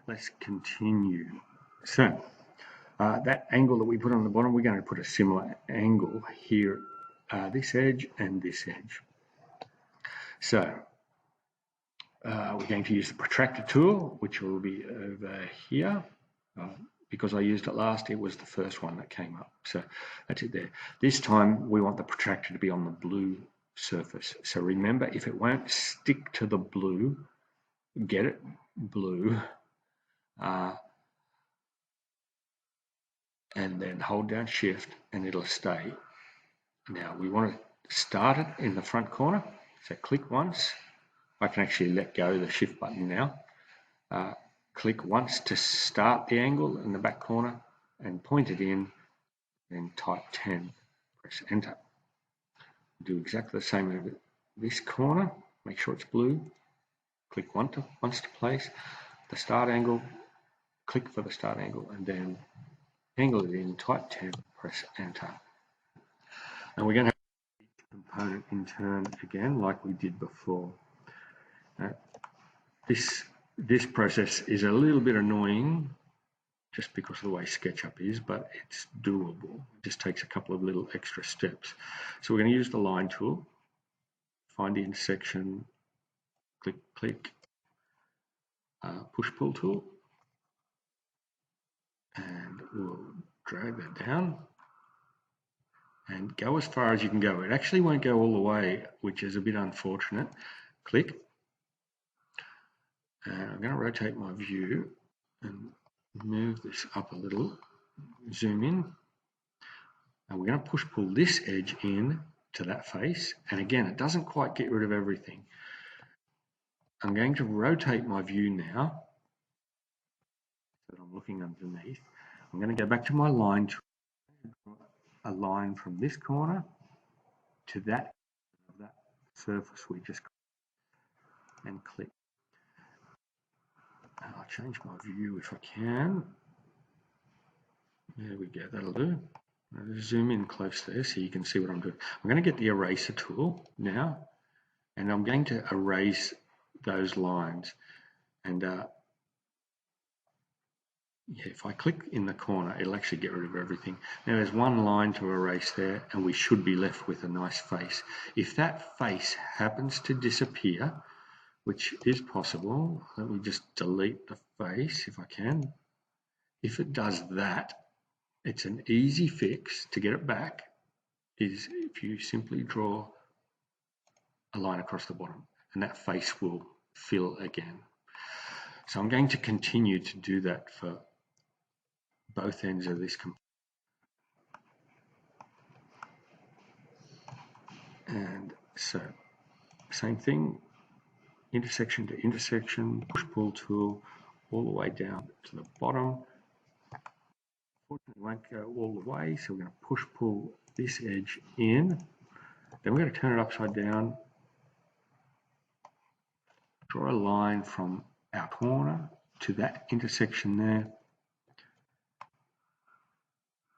let's continue. So that angle that we put on the bottom, we're going to put a similar angle here, this edge and this edge. So we're going to use the protractor tool, which will be over here. Because I used it last, it was the first one that came up. So that's it there. This time we want the protractor to be on the blue surface. So remember, if it won't stick to the blue, get it blue, and then hold down shift and it'll stay. Now we want to start it in the front corner. So click once. I can actually let go of the shift button now. Click once to start the angle in the back corner and point it in, then type 10, press enter. Do exactly the same over this corner, make sure it's blue, click once to place the start angle, click for the start angle, and then angle it in, type 10, press enter. And we're going to have each component in turn again, like we did before. This process is a little bit annoying just because of the way Sketchup is, but it's doable. It just takes a couple of little extra steps. So we're going to use the line tool, find the intersection, click, click, push-pull tool, and we'll drag that down and go as far as you can go. It actually won't go all the way, which is a bit unfortunate. Click, and I'm going to rotate my view and move this up a little, zoom in, and we're going to push-pull this edge in to that face. And again, it doesn't quite get rid of everything. I'm going to rotate my view now so that I'm looking underneath. I'm going to go back to my line tool, a line from this corner to that surface we just got, and click. And I'll change my view if I can. There we go, that'll do. I'll zoom in close there so you can see what I'm doing. I'm going to get the eraser tool now, and I'm going to erase those lines. And yeah, if I click in the corner, it'll actually get rid of everything. Now there's one line to erase there, and we should be left with a nice face. If that face happens to disappear, which is possible, let me just delete the face if I can. If it does that, it's an easy fix to get it back, is if you simply draw a line across the bottom, and that face will fill again. So I'm going to continue to do that for both ends of this component. And so, same thing, intersection to intersection, push-pull tool, all the way down to the bottom. Unfortunately, it won't go all the way, so we're going to push-pull this edge in. Then we're going to turn it upside down, draw a line from our corner to that intersection there.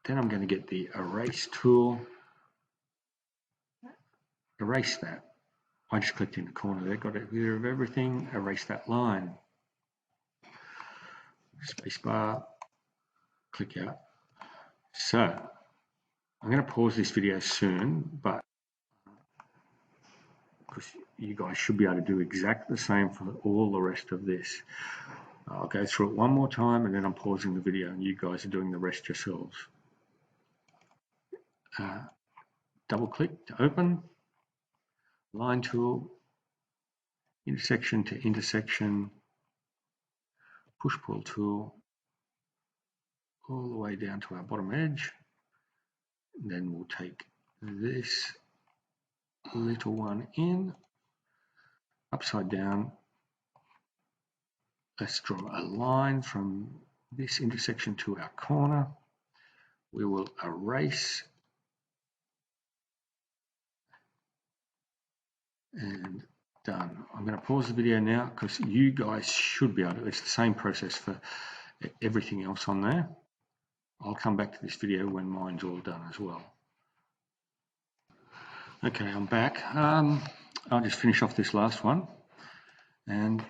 Then I'm going to get the erase tool, erase that. I just clicked in the corner there, got rid of everything, erase that line. Spacebar, click out. So I'm going to pause this video soon, but because you guys should be able to do exactly the same for all the rest of this. I'll go through it one more time and then I'm pausing the video and you guys are doing the rest yourselves. Double click to open, line tool, intersection to intersection, push-pull tool, all the way down to our bottom edge. And then we'll take this little one in, upside down. Let's draw a line from this intersection to our corner. We will erase and done. I'm going to pause the video now because you guys should be able to. It's the same process for everything else on there. I'll come back to this video when mine's all done as well. Okay, I'm back. I'll just finish off this last one and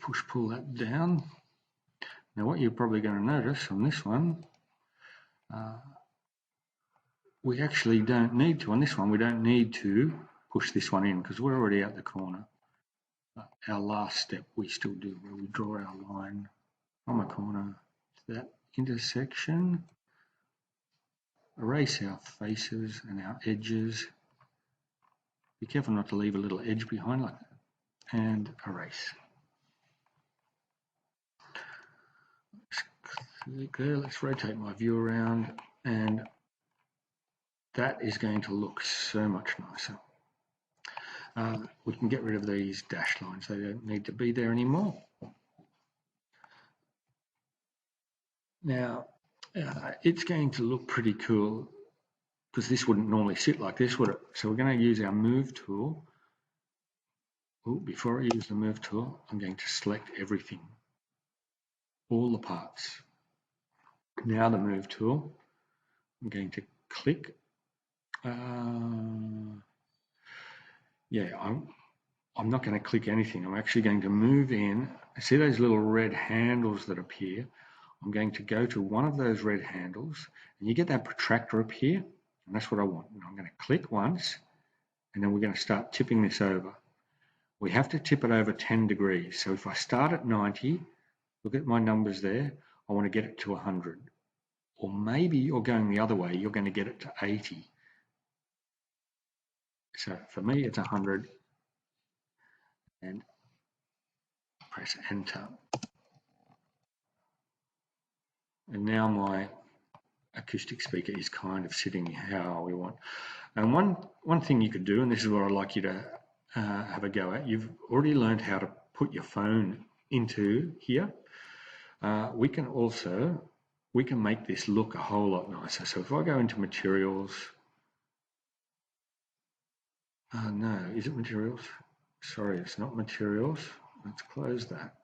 push-pull that down. Now what you're probably going to notice on this one, we actually don't need to, on this one, we don't need to push this one in because we're already at the corner. Our last step we still do, where we draw our line from a corner to that intersection, erase our faces and our edges. Be careful not to leave a little edge behind like that, and erase. Let's rotate my view around, and that is going to look so much nicer. We can get rid of these dashed lines, they don't need to be there anymore. Now, it's going to look pretty cool because this wouldn't normally sit like this, would it? So we're going to use our move tool. Oh, before I use the move tool, I'm going to select everything, all the parts. Now the move tool, I'm going to click. I'm not going to click anything. I'm actually going to move in. See those little red handles that appear? I'm going to go to one of those red handles, and you get that protractor up here, and that's what I want. And I'm going to click once, and then we're going to start tipping this over. We have to tip it over 10 degrees. So if I start at 90, look at my numbers there, I want to get it to 100. Or maybe you're going the other way, you're going to get it to 80. So for me, it's 100. And press enter. And now my acoustic speaker is kind of sitting how we want. And one thing you could do, and this is what I'd like you to have a go at, you've already learned how to put your phone into here. We can make this look a whole lot nicer. So if I go into materials, no, is it materials? Sorry, it's not materials. Let's close that.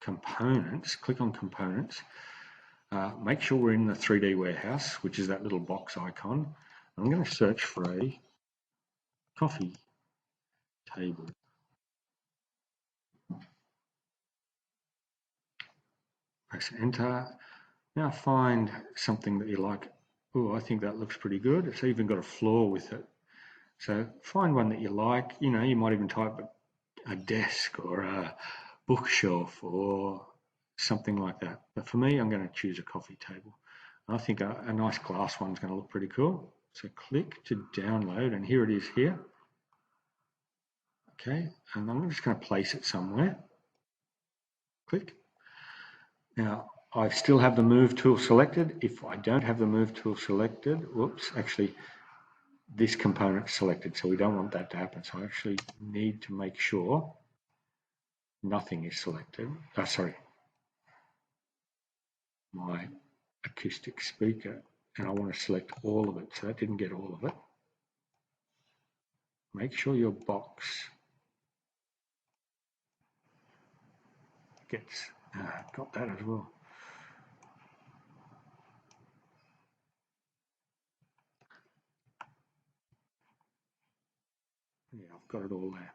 Components, click on components. Make sure we're in the 3D warehouse, which is that little box icon. I'm going to search for a coffee table. Press enter. Now find something that you like. Oh, I think that looks pretty good. It's even got a floor with it. So find one that you like. You know, you might even type a desk or a bookshelf or something like that. But for me, I'm going to choose a coffee table. I think a nice glass one's going to look pretty cool. So click to download, and here it is here. Okay, and I'm just going to place it somewhere. Click. Now, I still have the move tool selected. If I don't have the move tool selected, whoops, actually this component selected, so we don't want that to happen. So I actually need to make sure nothing is selected. Sorry, my acoustic speaker, and I want to select all of it, so that didn't get all of it. Make sure your box gets, got that as well. Yeah, I've got it all there.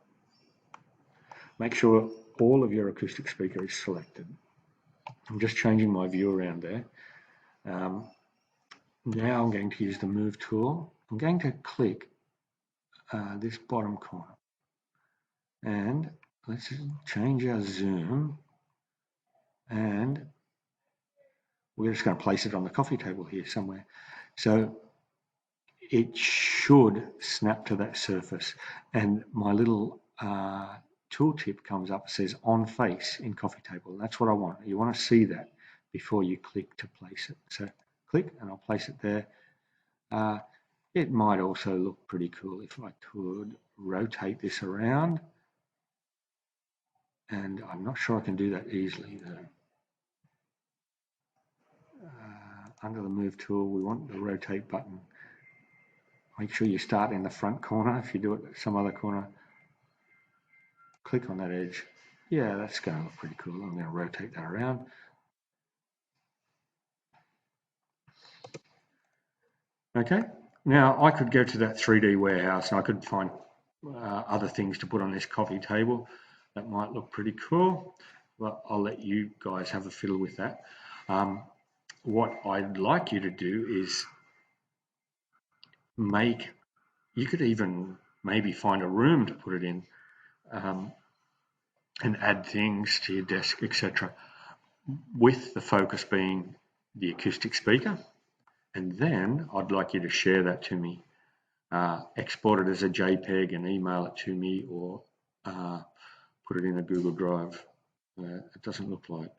Make sure all of your acoustic speaker is selected. I'm just changing my view around there. Now I'm going to use the move tool. I'm going to click this bottom corner, and let's change our zoom, and we're just going to place it on the coffee table here somewhere. So it should snap to that surface, and my little tooltip comes up, says on face in coffee table. That's what I want. You want to see that before you click to place it. So click, and I'll place it there. It might also look pretty cool if I could rotate this around, and I'm not sure I can do that easily though. Under the move tool, we want the rotate button. Make sure you start in the front corner. If you do it at some other corner, click on that edge. Yeah, that's going to look pretty cool. I'm going to rotate that around. Okay, now I could go to that 3D warehouse and I could find other things to put on this coffee table that might look pretty cool. well, I'll let you guys have a fiddle with that. What I'd like you to do is you could even maybe find a room to put it in, and add things to your desk, etc., with the focus being the acoustic speaker. And then I'd like you to share that to me. Export it as a JPEG and email it to me, or put it in a Google Drive. It doesn't look like,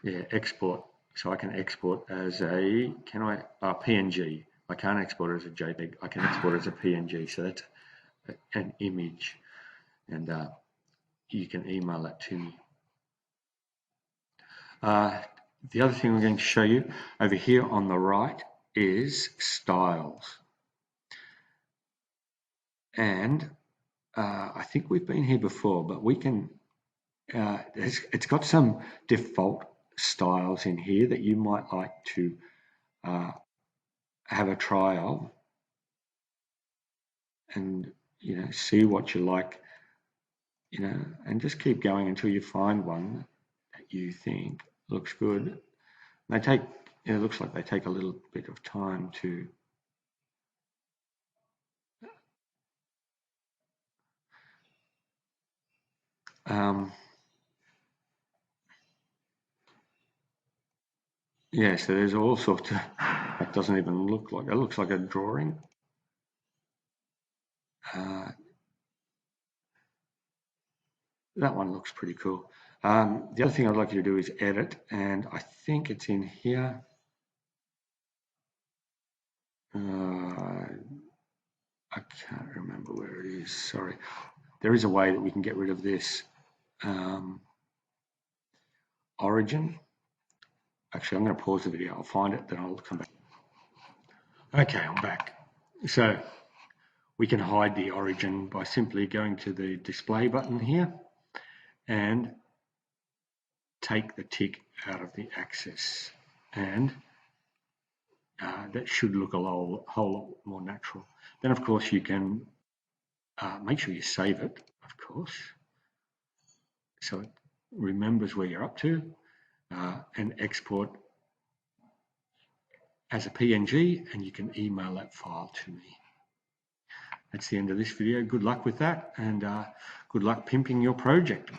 yeah, export. So I can export as a, PNG. I can't export it as a JPEG. I can export it as a PNG. So that's an image, and you can email that to me. The other thing I'm going to show you over here on the right is styles. And I think we've been here before, but we can, it's got some default styles in here that you might like to have a try of, and see what you like, and just keep going until you find one that you think looks good. They take, it looks like they take a little bit of time to yeah, so there's all sorts of, that doesn't even look like, it looks like a drawing. That one looks pretty cool. The other thing I'd like you to do is edit, and I think it's in here. I can't remember where it is, sorry. There is a way that we can get rid of this origin. Actually, I'm going to pause the video. I'll find it, then I'll come back. Okay, I'm back. So we can hide the origin by simply going to the display button here and take the tick out of the axis, and that should look a whole lot more natural. Then, of course, you can make sure you save it, of course, so it remembers where you're up to, and export as a PNG, and you can email that file to me. That's the end of this video. Good luck with that, and good luck pimping your project.